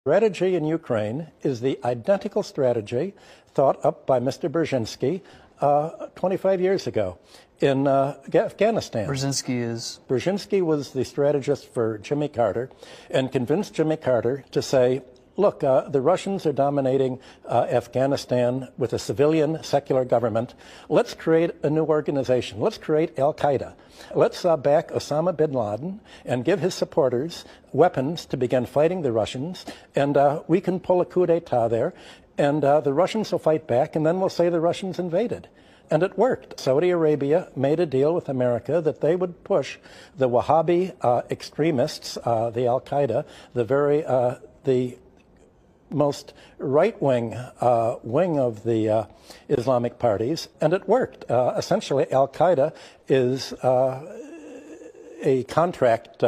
Strategy in Ukraine is the identical strategy thought up by Mr. Brzezinski 25 years ago in Afghanistan. Brzezinski was the strategist for Jimmy Carter and convinced Jimmy Carter to say, look, the Russians are dominating Afghanistan with a civilian secular government. Let's create a new organization. Let's create al-Qaeda. Let's back Osama bin Laden and give his supporters weapons to begin fighting the Russians. And we can pull a coup d'etat there. And the Russians will fight back, and then we'll say the Russians invaded. And it worked. Saudi Arabia made a deal with America that they would push the Wahhabi extremists, the al-Qaeda, the most right-wing wing of the Islamic parties, and it worked. Essentially, al-Qaeda is a contract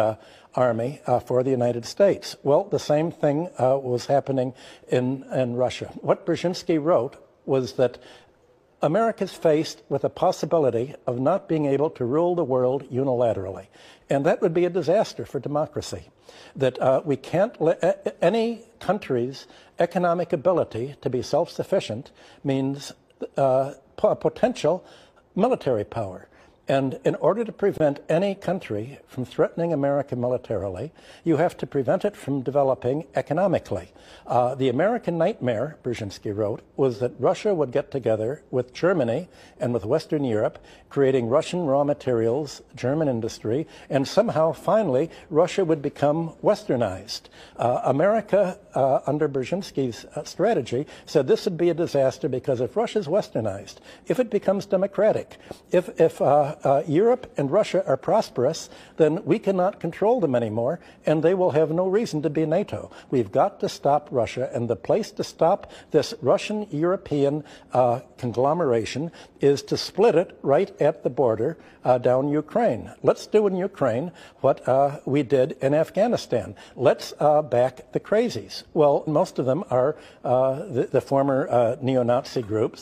army for the United States. Well, the same thing was happening in Russia. What Brzezinski wrote was that America's faced with a possibility of not being able to rule the world unilaterally. And that would be a disaster for democracy. That we can't let any country's economic ability to be self-sufficient means potential military power. And in order to prevent any country from threatening America militarily, you have to prevent it from developing economically. The American nightmare, Brzezinski wrote, was that Russia would get together with Germany and with Western Europe, creating Russian raw materials, German industry, and somehow, finally, Russia would become westernized. America, under Brzezinski's strategy, said this would be a disaster because if Russia's westernized, if it becomes democratic, if Europe and Russia are prosperous, then we cannot control them anymore, and they will have no reason to be NATO. We've got to stop Russia, and the place to stop this Russian-European conglomeration is to split it right at the border down Ukraine. Let's do in Ukraine what we did in Afghanistan. Let's back the crazies. Well, most of them are the former neo-Nazi groups